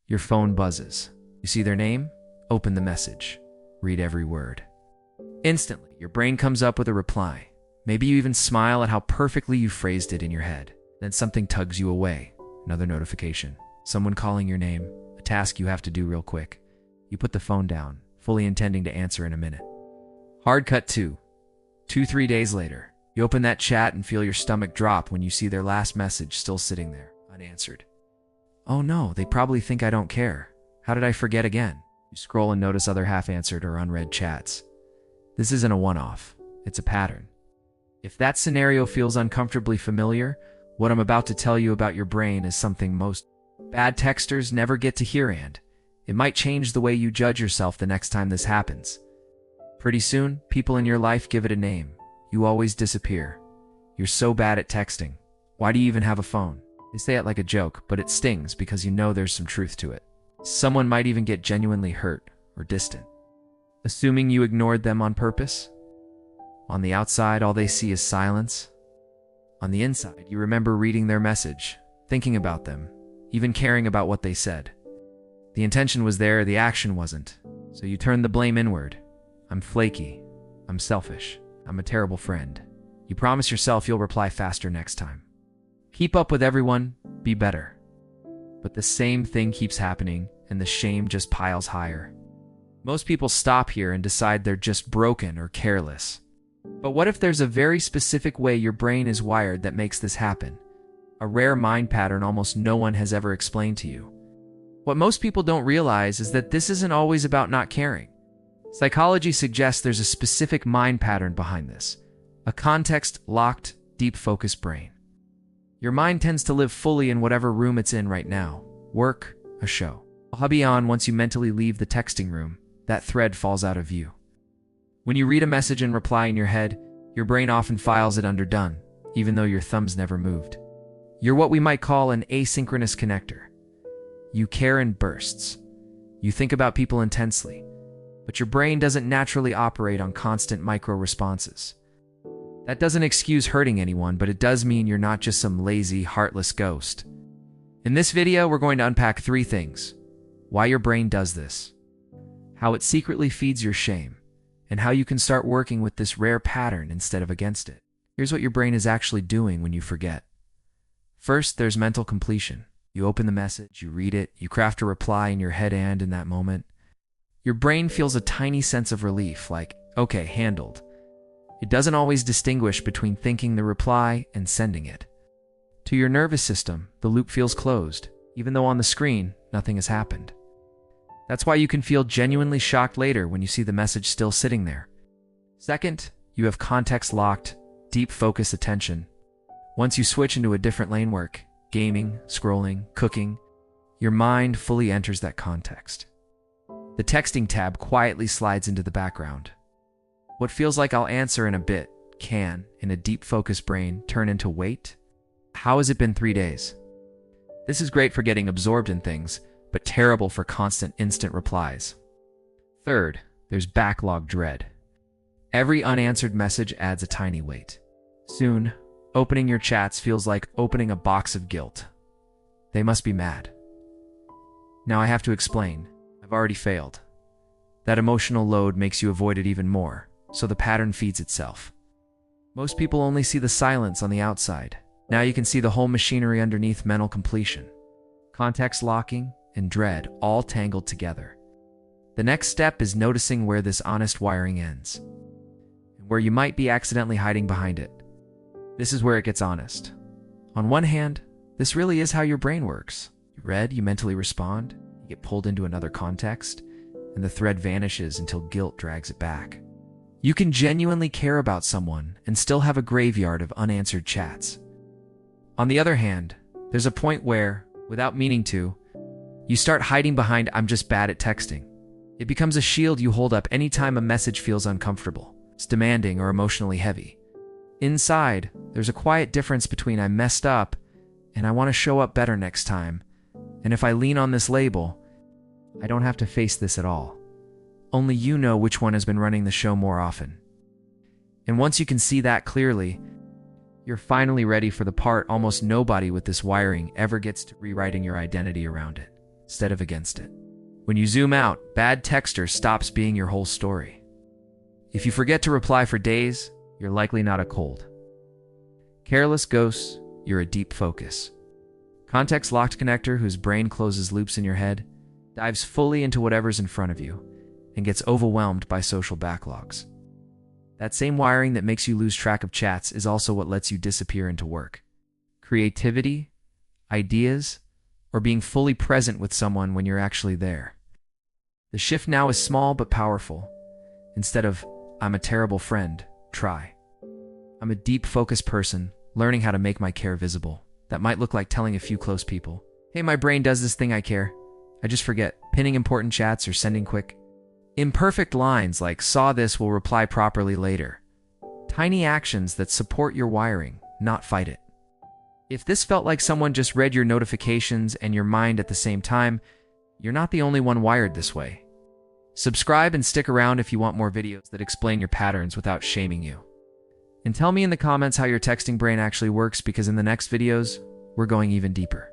Your phone buzzes. You see their name? Open the message. Read every word. Instantly, your brain comes up with a reply. Maybe you even smile at how perfectly you phrased it in your head. Then something tugs you away. Another notification. Someone calling your name. A task you have to do real quick. You put the phone down, fully intending to answer in a minute. Hard cut 2-3 days later. You open that chat and feel your stomach drop when you see their last message still sitting there, unanswered. Oh no, they probably think I don't care. How did I forget again? You scroll and notice other half-answered or unread chats. This isn't a one-off. It's a pattern. If that scenario feels uncomfortably familiar, what I'm about to tell you about your brain is something most bad texters never get to hear, and it might change the way you judge yourself the next time this happens. Pretty soon, people in your life give it a name. You always disappear. You're so bad at texting. Why do you even have a phone? They say it like a joke, but it stings because you know there's some truth to it. Someone might even get genuinely hurt or distant. Assuming you ignored them on purpose? On the outside, all they see is silence. On the inside, you remember reading their message, thinking about them, even caring about what they said. The intention was there, the action wasn't. So you turn the blame inward. I'm flaky. I'm selfish. I'm a terrible friend. You promise yourself you'll reply faster next time. Keep up with everyone, be better. But the same thing keeps happening, and the shame just piles higher. Most people stop here and decide they're just broken or careless. But what if there's a very specific way your brain is wired that makes this happen? A rare mind pattern almost no one has ever explained to you. What most people don't realize is that this isn't always about not caring. Psychology suggests there's a specific mind pattern behind this. A context-locked, deep-focused brain. Your mind tends to live fully in whatever room it's in right now. Work, a show. A hobby on once you mentally leave the texting room, that thread falls out of view. When you read a message and reply in your head, your brain often files it under done, even though your thumbs never moved. You're what we might call an asynchronous connector. You care in bursts. You think about people intensely, but your brain doesn't naturally operate on constant micro-responses. That doesn't excuse hurting anyone, but it does mean you're not just some lazy, heartless ghost. In this video, we're going to unpack 3 things. Why your brain does this, how it secretly feeds your shame, and how you can start working with this rare pattern instead of against it. Here's what your brain is actually doing when you forget. First, there's mental completion. You open the message, you read it, you craft a reply in your head, and in that moment, your brain feels a tiny sense of relief, like, okay, handled. It doesn't always distinguish between thinking the reply and sending it. To your nervous system, the loop feels closed, even though on the screen, nothing has happened. That's why you can feel genuinely shocked later when you see the message still sitting there. Second, you have context-locked, deep-focused attention. Once you switch into a different lane, work, gaming, scrolling, cooking, your mind fully enters that context. The texting tab quietly slides into the background. What feels like I'll answer in a bit can, in a deep-focused brain, turn into wait. How has it been 3 days? This is great for getting absorbed in things, but terrible for constant instant replies. Third, there's backlog dread. Every unanswered message adds a tiny weight. Soon, opening your chats feels like opening a box of guilt. They must be mad. Now I have to explain. I've already failed. That emotional load makes you avoid it even more, so the pattern feeds itself. Most people only see the silence on the outside. Now you can see the whole machinery underneath mental completion. Context locking and dread all tangled together. The next step is noticing where this honest wiring ends, and where you might be accidentally hiding behind it. This is where it gets honest. On one hand, this really is how your brain works. You read, you mentally respond, you get pulled into another context, and the thread vanishes until guilt drags it back. You can genuinely care about someone and still have a graveyard of unanswered chats. On the other hand, there's a point where, without meaning to, you start hiding behind "I'm just bad at texting." It becomes a shield you hold up anytime a message feels uncomfortable, it's demanding, or emotionally heavy. Inside, there's a quiet difference between "I messed up" and "I want to show up better next time." And if I lean on this label, I don't have to face this at all. Only you know which one has been running the show more often. And once you can see that clearly, you're finally ready for the part almost nobody with this wiring ever gets to: rewriting your identity around it. instead of against it. When you zoom out, bad texter stops being your whole story. If you forget to reply for days, you're likely not a cold. Careless ghosts, you're a deep focus. Context-locked connector whose brain closes loops in your head, dives fully into whatever's in front of you, and gets overwhelmed by social backlogs. That same wiring that makes you lose track of chats is also what lets you disappear into work. Creativity, ideas, or being fully present with someone when you're actually there. The shift now is small but powerful. Instead of, I'm a terrible friend, try. I'm a deep focused person, learning how to make my care visible. That might look like telling a few close people, hey, my brain does this thing I care. I just forget, pinning important chats or sending quick, imperfect lines like saw this will reply properly later. Tiny actions that support your wiring, not fight it. If this felt like someone just read your notifications and your mind at the same time, you're not the only one wired this way. Subscribe and stick around if you want more videos that explain your patterns without shaming you. And tell me in the comments how your texting brain actually works, because in the next videos, we're going even deeper.